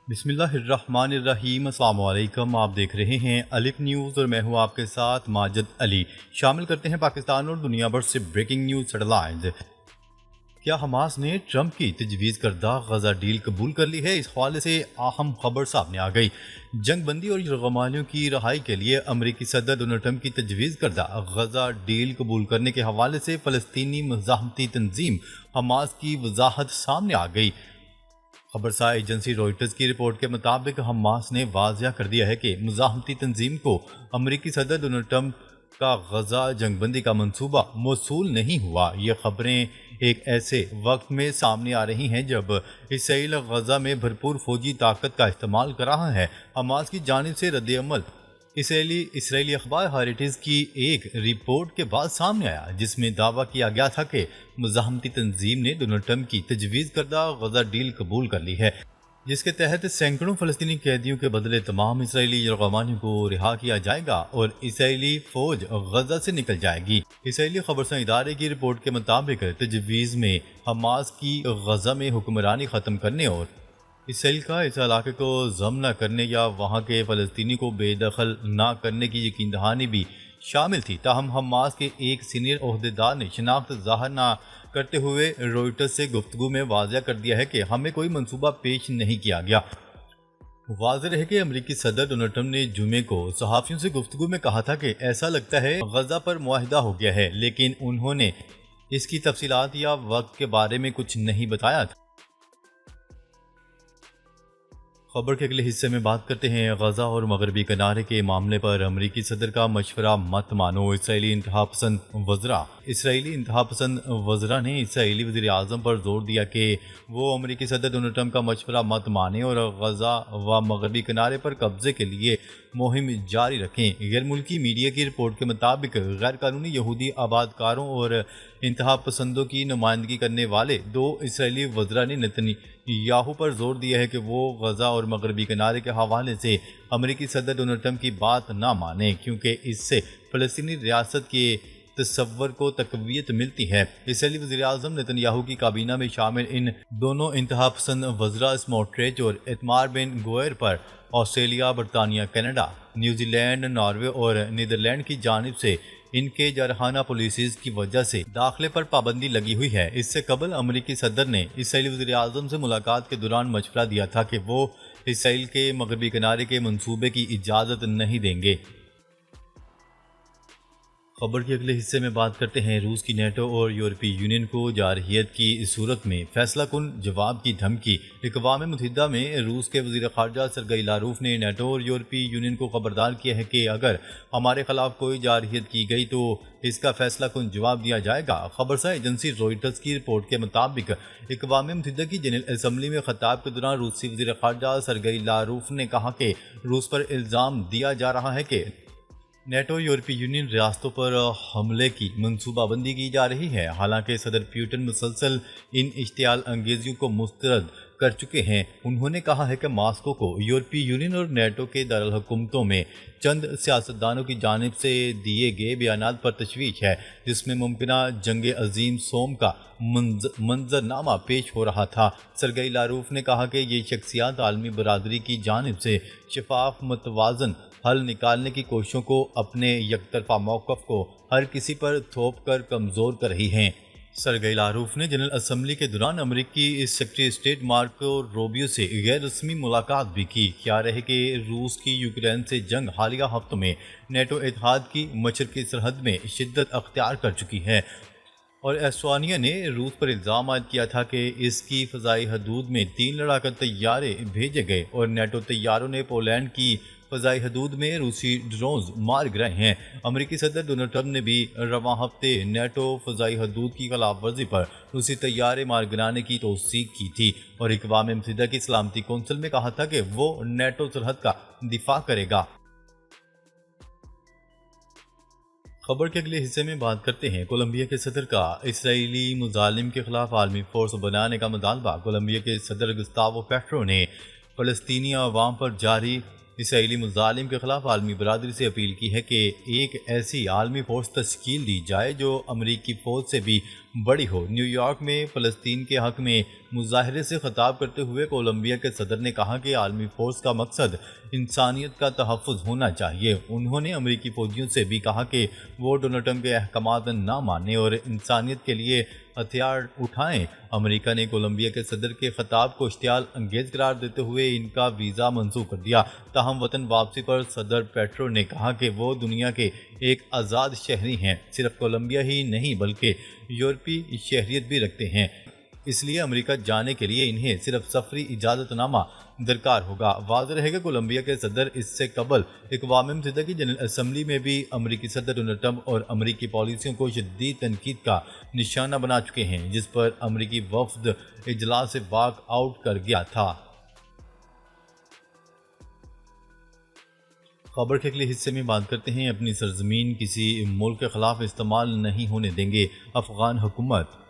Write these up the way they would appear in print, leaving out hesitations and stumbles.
بسم اللہ الرحمن الرحیم۔ السلام علیکم، آپ دیکھ رہے ہیں الف نیوز اور میں ہوں آپ کے ساتھ ماجد علی۔ شامل کرتے ہیں پاکستان اور دنیا بھر سے بریکنگ نیوز ہیڈ لائنز۔ کیا حماس نے ٹرمپ کی تجویز کردہ غزہ ڈیل قبول کر لی ہے؟ اس حوالے سے اہم خبر سامنے آ گئی۔ جنگ بندی اور یرغمالیوں کی رہائی کے لیے امریکی صدر ڈونلڈ ٹرمپ کی تجویز کردہ غزہ ڈیل قبول کرنے کے حوالے سے فلسطینی مزاحمتی تنظیم حماس کی وضاحت سامنے آ گئی۔ خبرساز ایجنسی روئٹرز کی رپورٹ کے مطابق حماس نے واضح کر دیا ہے کہ مزاحمتی تنظیم کو امریکی صدر ڈونلڈ ٹرمپ کا غزہ جنگ بندی کا منصوبہ موصول نہیں ہوا۔ یہ خبریں ایک ایسے وقت میں سامنے آ رہی ہیں جب اسرائیل غزہ میں بھرپور فوجی طاقت کا استعمال کر رہا ہے۔ حماس کی جانب سے رد عمل اسرائیلی اخبار ہیریٹیج کی ایک رپورٹ کے بعد سامنے آیا، جس میں دعویٰ کیا گیا تھا کہ مزاحمتی تنظیم نے ڈونلڈ ٹرمپ کی تجویز کردہ غزہ ڈیل قبول کر لی ہے، جس کے تحت سینکڑوں فلسطینی قیدیوں کے بدلے تمام اسرائیلی یرغمالیوں کو رہا کیا جائے گا اور اسرائیلی فوج غزہ سے نکل جائے گی۔ اسرائیلی خبرساز ادارے کی رپورٹ کے مطابق تجویز میں حماس کی غزہ میں حکمرانی ختم کرنے اور اسرائیل کا اس علاقے کو ضم نہ کرنے یا وہاں کے فلسطینی کو بے دخل نہ کرنے کی یقین دہانی بھی شامل تھی۔ تاہم حماس کے ایک سینئر عہدیدار نے شناخت ظاہر نہ کرتے ہوئے روئٹرز سے گفتگو میں واضح کر دیا ہے کہ ہمیں کوئی منصوبہ پیش نہیں کیا گیا۔ واضح رہے کہ امریکی صدر ڈونلڈ ٹرمپ نے جمعے کو صحافیوں سے گفتگو میں کہا تھا کہ ایسا لگتا ہے غزہ پر معاہدہ ہو گیا ہے، لیکن انہوں نے اس کی تفصیلات یا وقت کے بارے میں کچھ نہیں بتایا تھا۔ خبر کے اگلے حصے میں بات کرتے ہیں غزہ اور مغربی کنارے کے معاملے پر امریکی صدر کا مشورہ مت مانو۔ اسرائیلی انتہا پسند وزراء نے اسرائیلی وزیر اعظم پر زور دیا کہ وہ امریکی صدر ڈونلڈ ٹرمپ کا مشورہ مت مانیں اور غزہ و مغربی کنارے پر قبضے کے لیے مہم جاری رکھیں۔ غیر ملکی میڈیا کی رپورٹ کے مطابق غیر قانونی یہودی آباد کاروں اور انتہا پسندوں کی نمائندگی کرنے والے دو اسرائیلی وزراء نے نتنیاہو پر زور دیا ہے کہ وہ غزہ اور مغربی کنارے کے حوالے سے امریکی صدر ڈونلڈ ٹرمپ کی بات نہ مانیں، کیونکہ اس سے فلسطینی ریاست کے تصور کو تقویت ملتی ہے۔ اسرائیلی وزیر اعظم نتنیاہو کی کابینہ میں شامل ان دونوں انتہا پسند وزراء سموٹریچ اور ایتمار بن گوئر پر آسٹریلیا، برطانیہ، کینیڈا، نیوزی لینڈ، ناروے اور نیدرلینڈ کی جانب سے ان کے جارحانہ پالیسیز کی وجہ سے داخلے پر پابندی لگی ہوئی ہے۔ اس سے قبل امریکی صدر نے اسرائیلی وزیر اعظم سے ملاقات کے دوران مشورہ دیا تھا کہ وہ اسرائیل کے مغربی کنارے کے منصوبے کی اجازت نہیں دیں گے۔ خبر کے اگلے حصے میں بات کرتے ہیں روس کی نیٹو اور یورپی یونین کو جارحیت کی صورت میں فیصلہ کن جواب کی دھمکی۔ اقوام متحدہ میں روس کے وزیر خارجہ سرگئی لاروف نے نیٹو اور یورپی یونین کو خبردار کیا ہے کہ اگر ہمارے خلاف کوئی جارحیت کی گئی تو اس کا فیصلہ کن جواب دیا جائے گا۔ خبرساز ایجنسی روئٹرز کی رپورٹ کے مطابق اقوام متحدہ کی جنرل اسمبلی میں خطاب کے دوران روسی وزیر خارجہ سرگئی لاروف نے کہا کہ روس پر الزام دیا جا رہا ہے کہ نیٹو یورپی یونین ریاستوں پر حملے کی منصوبہ بندی کی جا رہی ہے، حالانکہ صدر پیوٹن مسلسل ان اشتعال انگیزیوں کو مسترد کر چکے ہیں۔ انہوں نے کہا ہے کہ ماسکو کو یورپی یونین اور نیٹو کے دارالحکومتوں میں چند سیاستدانوں کی جانب سے دیے گئے بیانات پر تشویش ہے، جس میں ممکنہ جنگ عظیم سوم کا منظرنامہ پیش ہو رہا تھا۔ سرگئی لاروف نے کہا کہ یہ شخصیات عالمی برادری کی جانب سے شفاف متوازن حل نکالنے کی کوششوں کو اپنے یک طرفہ موقف کو ہر کسی پر تھوپ کر کمزور کر رہی ہیں۔ سرگئی لاروف نے جنرل اسمبلی کے دوران امریکی سیکرٹری اسٹیٹ مارکو روبیو سے غیر رسمی ملاقات بھی کی۔ خیال ہے کہ روس کی یوکرین سے جنگ حالیہ ہفتوں میں نیٹو اتحاد کی مشرقی سرحد میں شدت اختیار کر چکی ہے، اور ایسٹونیا نے روس پر الزام عائد کیا تھا کہ اس کی فضائی حدود میں 3 لڑاکا طیارے بھیجے گئے اور نیٹو طیاروں نے پولینڈ کی فضائی حدود میں روسی ڈرونز مار گرائے ہیں۔ امریکی صدر ڈونلڈ ٹرمپ نے بھی رواں ہفتے نیٹو فضائی حدود کی خلاف ورزی پر روسی طیارے مار گرانے کی توثیق کی تھی اور اقوام متحدہ کی سلامتی کونسل میں کہا تھا کہ وہ نیٹو سرحد کا دفاع کرے گا۔ خبر کے اگلے حصے میں بات کرتے ہیں کولمبیا کے صدر کا اسرائیلی مظالم کے خلاف عالمی فورس بنانے کا مطالبہ۔ کولمبیا کے صدر گستاوو پیٹرو نے فلسطینی عوام پر جاری اسرائیلی مظالم کے خلاف عالمی برادری سے اپیل کی ہے کہ ایک ایسی عالمی فورس تشکیل دی جائے جو امریکی فوج سے بھی بڑی ہو۔ نیو یارک میں فلسطین کے حق میں مظاہرے سے خطاب کرتے ہوئے کولمبیا کے صدر نے کہا کہ عالمی فورس کا مقصد انسانیت کا تحفظ ہونا چاہیے۔ انہوں نے امریکی فوجیوں سے بھی کہا کہ وہ ڈونلڈ ٹرمپ کے احکامات نہ مانیں اور انسانیت کے لیے ہتھیار اٹھائیں۔ امریکہ نے کولمبیا کے صدر کے خطاب کو اشتعال انگیز قرار دیتے ہوئے ان کا ویزا منسوخ کر دیا۔ تاہم وطن واپسی پر صدر پیٹرو نے کہا کہ وہ دنیا کے ایک آزاد شہری ہیں، صرف کولمبیا ہی نہیں بلکہ یورپی شہریت بھی رکھتے ہیں، اس لیے امریکہ جانے کے لیے انہیں صرف سفری اجازت نامہ درکار ہوگا۔ واضح رہے گا کولمبیا کے صدر اس سے قبل اقوام متحدہ کی جنرل اسمبلی میں بھی امریکی صدر ڈونلڈ ٹرمپ اور امریکی پالیسیوں کو شدید تنقید کا نشانہ بنا چکے ہیں، جس پر امریکی وفد اجلاس سے واک آؤٹ کر گیا تھا۔ خبر کے اگلے حصے میں بات کرتے ہیں اپنی سرزمین کسی ملک کے خلاف استعمال نہیں ہونے دیں گے افغان حکومت۔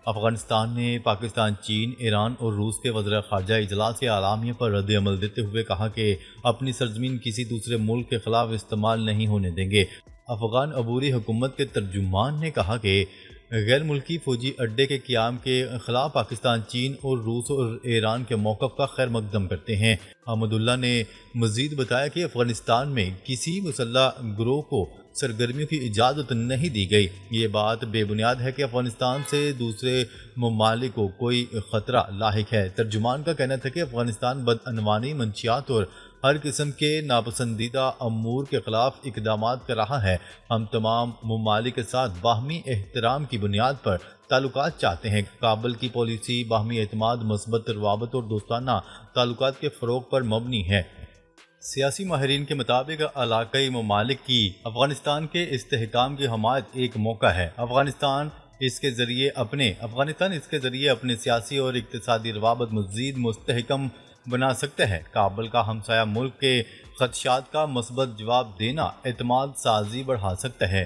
افغانستان نے پاکستان، چین، ایران اور روس کے وزراء خارجہ اجلاس کے اعلامیہ پر رد عمل دیتے ہوئے کہا کہ اپنی سرزمین کسی دوسرے ملک کے خلاف استعمال نہیں ہونے دیں گے۔ افغان عبوری حکومت کے ترجمان نے کہا کہ غیر ملکی فوجی اڈے کے قیام کے خلاف پاکستان، چین اور روس اور ایران کے موقف کا خیر مقدم کرتے ہیں۔ احمد اللہ نے مزید بتایا کہ افغانستان میں کسی مسلح گروہ کو سرگرمیوں کی اجازت نہیں دی گئی۔ یہ بات بے بنیاد ہے کہ افغانستان سے دوسرے ممالک کو کوئی خطرہ لاحق ہے۔ ترجمان کا کہنا تھا کہ افغانستان بدعنوانی، منشیات اور ہر قسم کے ناپسندیدہ امور کے خلاف اقدامات کر رہا ہے۔ ہم تمام ممالک کے ساتھ باہمی احترام کی بنیاد پر تعلقات چاہتے ہیں۔ کابل کی پالیسی باہمی اعتماد، مثبت روابط اور دوستانہ تعلقات کے فروغ پر مبنی ہے۔ سیاسی ماہرین کے مطابق علاقائی ممالک کی افغانستان کے استحکام کی حمایت ایک موقع ہے۔ افغانستان اس کے ذریعے اپنے سیاسی اور اقتصادی روابط مزید مستحکم بنا سکتا ہے۔ کابل کا ہمسایہ ملک کے خدشات کا مثبت جواب دینا اعتماد سازی بڑھا سکتا ہے۔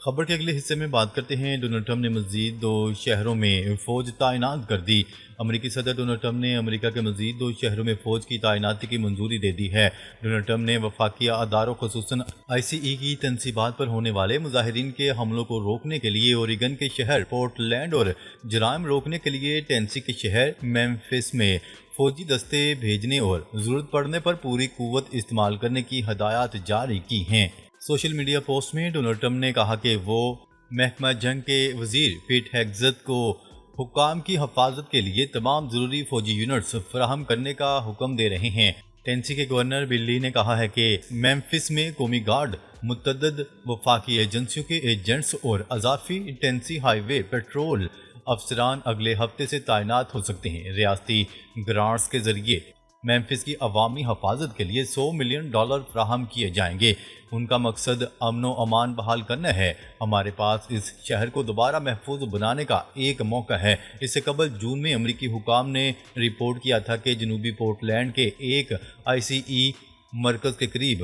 خبر کے اگلے حصے میں بات کرتے ہیں ڈونلڈ ٹرمپ نے مزید 2 شہروں میں فوج تعینات کر دی۔ امریکی صدر ڈونلڈ ٹرمپ نے امریکہ کے مزید 2 شہروں میں فوج کی تعیناتی کی منظوری دے دی ہے۔ ڈونلڈ ٹرمپ نے وفاقی اداروں خصوصاً ICE کی تنصیبات پر ہونے والے مظاہرین کے حملوں کو روکنے کے لیے اوریگن کے شہر پورٹ لینڈ اور جرائم روکنے کے لیے ٹینیسی کے شہر میمفس میں فوجی دستے بھیجنے اور ضرورت پڑنے پر پوری قوت استعمال کرنے کی ہدایات جاری کی ہیں۔ سوشل میڈیا پوسٹ میں ڈونلڈ ٹرمپ نے کہا کہ وہ محکمہ جنگ کے وزیر پیٹ ہیگزت کو حکام کی حفاظت کے لیے تمام ضروری فوجی یونٹس فراہم کرنے کا حکم دے رہے ہیں۔ ٹینیسی کے گورنر بل لی نے کہا ہے کہ میمفس میں قومی گارڈ، متعدد وفاقی ایجنسیوں کے ایجنٹس اور اضافی ٹینیسی ہائی وے پیٹرول افسران اگلے ہفتے سے تعینات ہو سکتے ہیں۔ ریاستی گرانٹس کے ذریعے میمفس کی عوامی حفاظت کے لیے $100 ملین فراہم کیے جائیں گے۔ ان کا مقصد امن و امان بحال کرنا ہے۔ ہمارے پاس اس شہر کو دوبارہ محفوظ بنانے کا ایک موقع ہے۔ اس سے قبل جون میں امریکی حکام نے رپورٹ کیا تھا کہ جنوبی پورٹ لینڈ کے ایک ICE مرکز کے قریب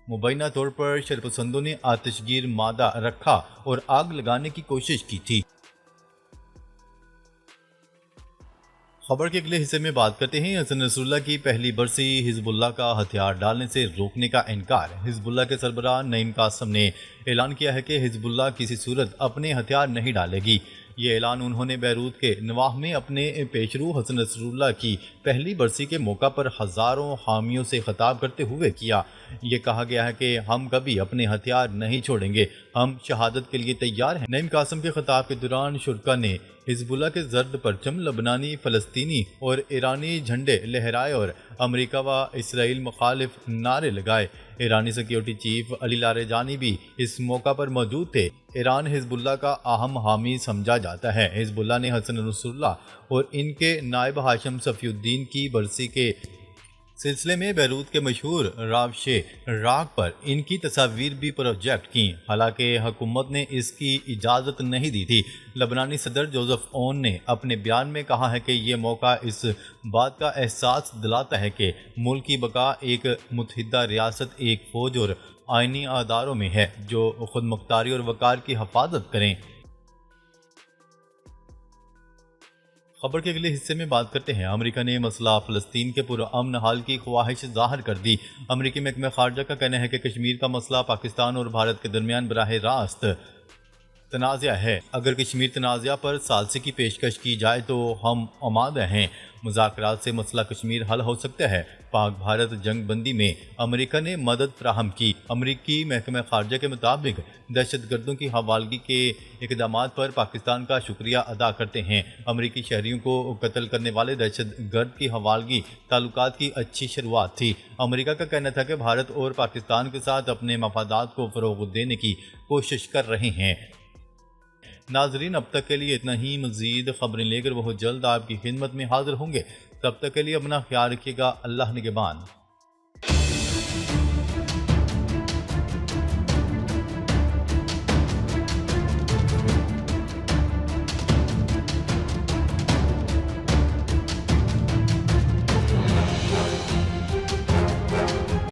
مبینہ طور پر شرپسندوں نے آتش گیر مادہ رکھا اور آگ لگانے کی کوشش کی تھی۔ خبر کے اگلے حصے میں بات کرتے ہیں حسن نصر اللہ کی پہلی برسی، حزب اللہ کا ہتھیار ڈالنے سے روکنے کا انکار۔ حزب اللہ کے سربراہ نعیم قاسم نے اعلان کیا ہے کہ حزب اللہ کسی صورت اپنے ہتھیار نہیں ڈالے گی۔ یہ اعلان انہوں نے بیروت کے نواح میں اپنے پیشرو حسن نصر اللہ کی پہلی برسی کے موقع پر ہزاروں حامیوں سے خطاب کرتے ہوئے کیا۔ یہ کہا گیا ہے کہ ہم کبھی اپنے ہتھیار نہیں چھوڑیں گے، ہم شہادت کے لیے تیار ہیں۔ نعیم قاسم کے خطاب کے دوران شرکا نے حزب اللہ کے زرد پرچم، لبنانی، فلسطینی اور ایرانی جھنڈے لہرائے اور امریکہ و اسرائیل مخالف نعرے لگائے۔ ایرانی سیکیورٹی چیف علی لاریجانی بھی اس موقع پر موجود تھے۔ ایران حزب اللہ کا اہم حامی سمجھا جاتا ہے۔ حزب اللہ نے حسن نصر اللہ اور ان کے نائب ہاشم صفی الدین کی برسی کے سلسلے میں بیروت کے مشہور راوش راک پر ان کی تصاویر بھی پروجیکٹ کیں، حالانکہ حکومت نے اس کی اجازت نہیں دی تھی۔ لبنانی صدر جوزف اون نے اپنے بیان میں کہا ہے کہ یہ موقع اس بات کا احساس دلاتا ہے کہ ملک کی بقا ایک متحدہ ریاست، ایک فوج اور آئینی اداروں میں ہے جو خود مختاری اور وقار کی حفاظت کریں۔ خبر کے اگلے حصے میں بات کرتے ہیں۔ امریکہ نے مسئلہ فلسطین کے پرامن حل کی خواہش ظاہر کر دی۔ امریکی محکمہ خارجہ کا کہنا ہے کہ کشمیر کا مسئلہ پاکستان اور بھارت کے درمیان براہ راست تنازع ہے۔ اگر کشمیر تنازع پر ثالثی کی پیشکش کی جائے تو ہم آمادہ ہیں۔ مذاکرات سے مسئلہ کشمیر حل ہو سکتا ہے۔ پاک بھارت جنگ بندی میں امریکہ نے مدد فراہم کی۔ امریکی محکمہ خارجہ کے مطابق دہشت گردوں کی حوالگی کے اقدامات پر پاکستان کا شکریہ ادا کرتے ہیں۔ امریکی شہریوں کو قتل کرنے والے دہشت گرد کی حوالگی تعلقات کی اچھی شروعات تھی۔ امریکہ کا کہنا تھا کہ بھارت اور پاکستان کے ساتھ اپنے مفادات کو فروغ دینے کی کوشش کر رہے ہیں۔ ناظرین، اب تک کے لیے اتنا ہی۔ مزید خبریں لے کر وہ جلد آپ کی خدمت میں حاضر ہوں گے۔ تب تک کے لیے اپنا خیال رکھیے گا۔ اللہ نگہبان۔